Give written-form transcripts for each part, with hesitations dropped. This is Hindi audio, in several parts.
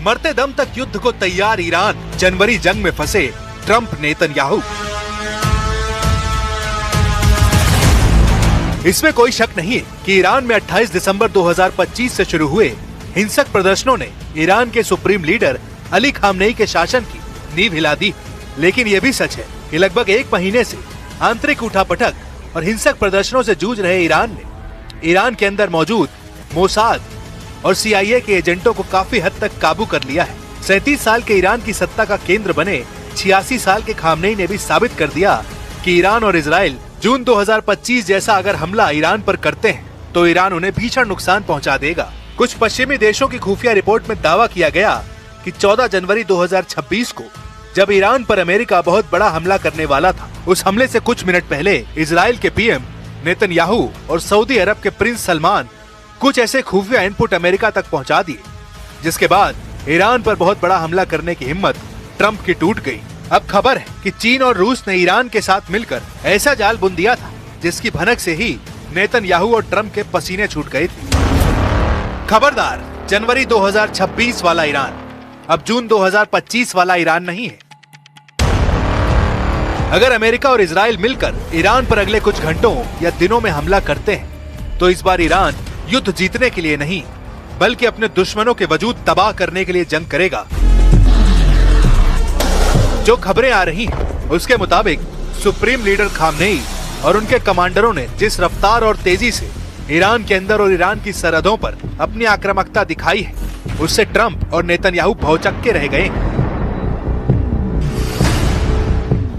मरते दम तक युद्ध को तैयार ईरान, जनवरी जंग में फंसे ट्रंप नेतन्याहू। इसमें कोई शक नहीं है कि ईरान में 28 दिसंबर 2025 से शुरू हुए हिंसक प्रदर्शनों ने ईरान के सुप्रीम लीडर अली खामनेई के शासन की नींव हिला दी। लेकिन यह भी सच है कि लगभग एक महीने से आंतरिक उठापटक और हिंसक प्रदर्शनों से जूझ रहे ईरान ने ईरान के अंदर मौजूद मोसाद और CIA के एजेंटों को काफी हद तक काबू कर लिया है। 37 साल के ईरान की सत्ता का केंद्र बने 86 साल के खामनेई ने भी साबित कर दिया कि ईरान और इजराइल जून 2025 जैसा अगर हमला ईरान पर करते हैं तो ईरान उन्हें भीषण नुकसान पहुंचा देगा। कुछ पश्चिमी देशों की खुफिया रिपोर्ट में दावा किया गया कि 14 जनवरी 2026 को जब ईरान पर अमेरिका बहुत बड़ा हमला करने वाला था, उस हमले से कुछ मिनट पहले इजराइल के PM नेतन्याहू और सऊदी अरब के प्रिंस सलमान कुछ ऐसे खुफिया इनपुट अमेरिका तक पहुंचा दिए, जिसके बाद ईरान पर बहुत बड़ा हमला करने की हिम्मत ट्रंप की टूट गई। अब खबर है कि चीन और रूस ने ईरान के साथ मिलकर ऐसा जाल बुन दिया था जिसकी भनक से ही नेतन्याहू और ट्रंप के पसीने छूट गए थे। खबरदार, जनवरी 2026 वाला ईरान अब जून 2025 वाला ईरान नहीं है। अगर अमेरिका और इजराइल मिलकर ईरान पर अगले कुछ घंटों या दिनों में हमला करते हैं तो इस बार ईरान युद्ध जीतने के लिए नहीं बल्कि अपने दुश्मनों के वजूद तबाह करने के लिए जंग करेगा। जो खबरें आ रही हैं, उसके मुताबिक सुप्रीम लीडर खामनेई और उनके कमांडरों ने जिस रफ्तार और तेजी से ईरान के अंदर और ईरान की सरहदों पर अपनी आक्रामकता दिखाई है, उससे ट्रंप और नेतन्याहू भौचक्के रह गए।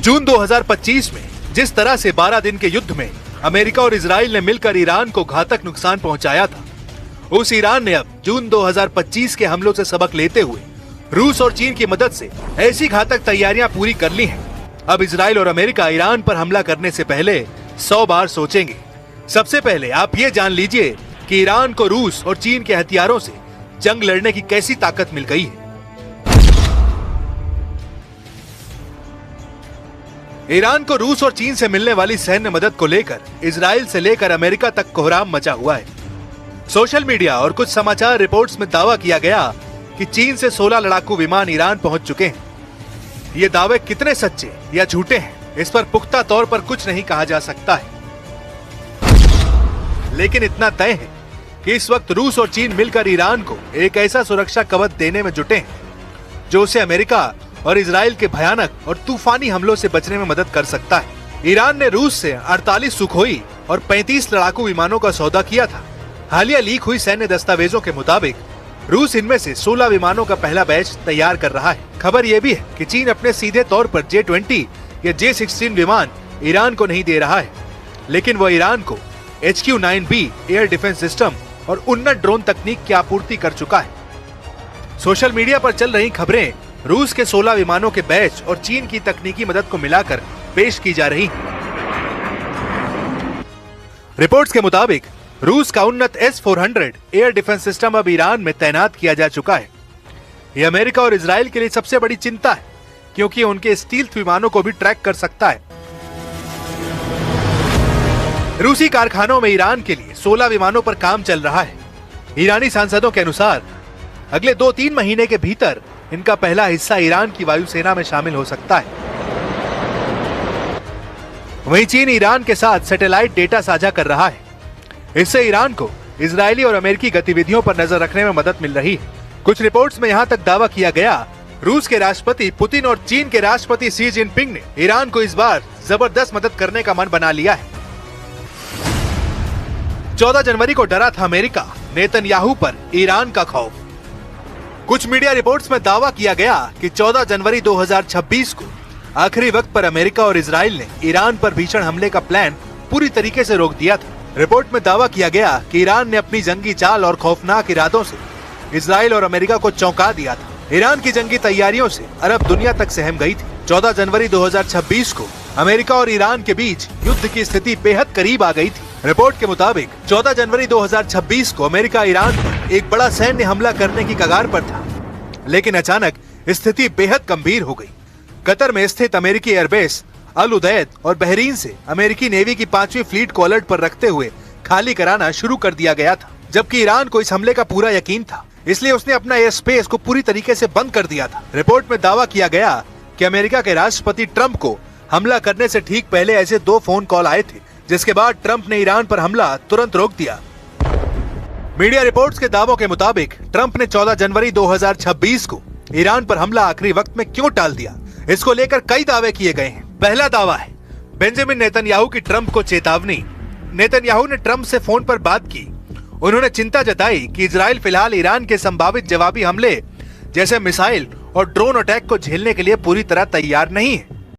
जून 2025 में जिस तरह से 12 दिन के युद्ध में अमेरिका और इजराइल ने मिलकर ईरान को घातक नुकसान पहुंचाया था, उस ईरान ने अब जून 2025 के हमलों से सबक लेते हुए रूस और चीन की मदद से ऐसी घातक तैयारियां पूरी कर ली हैं। अब इजराइल और अमेरिका ईरान पर हमला करने से पहले 100 बार सोचेंगे। सबसे पहले आप ये जान लीजिए कि ईरान को रूस और चीन के हथियारों से जंग लड़ने की कैसी ताकत मिल गई है। ईरान को रूस और चीन से मिलने वाली सैन्य मदद को लेकर इजराइल से लेकर अमेरिका तक कोहराम मचा हुआ है। सोशल मीडिया और कुछ समाचार रिपोर्ट्स में दावा किया गया कि चीन से 16 लड़ाकू विमान ईरान पहुंच चुके हैं। ये दावे कितने सच्चे या झूठे हैं, इस पर पुख्ता तौर पर कुछ नहीं कहा जा सकता है, लेकिन इतना तय है कि इस वक्त रूस और चीन मिलकर ईरान को एक ऐसा सुरक्षा कवच देने में जुटे हैं जो उसे अमेरिका और इजराइल के भयानक और तूफानी हमलों से बचने में मदद कर सकता है। ईरान ने रूस से 48 सुखोई और 35 लड़ाकू विमानों का सौदा किया था। हालिया लीक हुई सैन्य दस्तावेजों के मुताबिक रूस इनमें से 16 विमानों का पहला बैच तैयार कर रहा है। खबर यह भी है कि चीन अपने सीधे तौर पर J-20 या J-16 विमान ईरान को नहीं दे रहा है, लेकिन वह ईरान को HQ-9B एयर डिफेंस सिस्टम और उन्नत ड्रोन तकनीक की आपूर्ति कर चुका है। सोशल मीडिया पर चल रही खबरें रूस के 16 विमानों के बैच और चीन की तकनीकी मदद को मिलाकर पेश की जा रही हैं। रिपोर्ट्स के मुताबिक रूस का उन्नत S-400 एयर डिफेंस सिस्टम अब ईरान में तैनात किया जा चुका है। यह अमेरिका और इजराइल के लिए सबसे बड़ी चिंता है, क्योंकि उनके स्टील्थ विमानों को भी ट्रैक कर सकता है। रूसी कारखानों में ईरान के लिए 16 विमानों पर काम चल रहा है। ईरानी सांसदों के अनुसार अगले 2-3 महीने के भीतर इनका पहला हिस्सा ईरान की वायुसेना में शामिल हो सकता है। वहीं चीन ईरान के साथ सैटेलाइट डेटा साझा कर रहा है। इससे ईरान को इजरायली और अमेरिकी गतिविधियों पर नजर रखने में मदद मिल रही है। कुछ रिपोर्ट्स में यहाँ तक दावा किया गया रूस के राष्ट्रपति पुतिन और चीन के राष्ट्रपति शी जिनपिंग ने ईरान को इस बार जबरदस्त मदद करने का मन बना लिया है। 14 जनवरी को डरा था अमेरिका, नेतन्याहू पर ईरान का खौफ। कुछ मीडिया रिपोर्ट्स में दावा किया गया कि 14 जनवरी 2026 को आखिरी वक्त पर अमेरिका और इजराइल ने ईरान पर भीषण हमले का प्लान पूरी तरीके से रोक दिया था। रिपोर्ट में दावा किया गया कि ईरान ने अपनी जंगी चाल और खौफनाक इरादों से इजराइल और अमेरिका को चौंका दिया था। ईरान की जंगी तैयारियों से अरब दुनिया तक सहम गई थी। 14 जनवरी 2026 को अमेरिका और ईरान के बीच युद्ध की स्थिति बेहद करीब आ गई थी। रिपोर्ट के मुताबिक 14 जनवरी 2026 को अमेरिका ईरान पर एक बड़ा सैन्य हमला करने की कगार पर था, लेकिन अचानक स्थिति बेहद गंभीर हो गई। कतर में स्थित अमेरिकी एयरबेस अल उदैद और बहरीन से अमेरिकी नेवी की 5वीं फ्लीट को अलर्ट पर रखते हुए खाली कराना शुरू कर दिया गया था, जबकि ईरान को इस हमले का पूरा यकीन था, इसलिए उसने अपना एयर स्पेस को पूरी तरीके से बंद कर दिया था। रिपोर्ट में दावा किया गया कि अमेरिका के राष्ट्रपति ट्रंप को हमला करने से ठीक पहले ऐसे 2 फोन कॉल आए थे, जिसके बाद ट्रंप ने ईरान पर हमला तुरंत रोक दिया। मीडिया रिपोर्ट्स के दावों के मुताबिक ट्रंप ने 14 जनवरी 2026 को ईरान पर हमला आखिरी वक्त में क्यों टाल दिया, इसको लेकर कई दावे किए गए हैं। पहला दावा है बेंजामिन नेतन्याहू की ट्रंप को चेतावनी। नेतन्याहू ने ट्रंप से फोन पर बात की। उन्होंने चिंता जताई कि इजराइल फिलहाल ईरान के संभावित जवाबी हमले जैसे मिसाइल और ड्रोन अटैक को झेलने के लिए पूरी तरह तैयार नहीं है।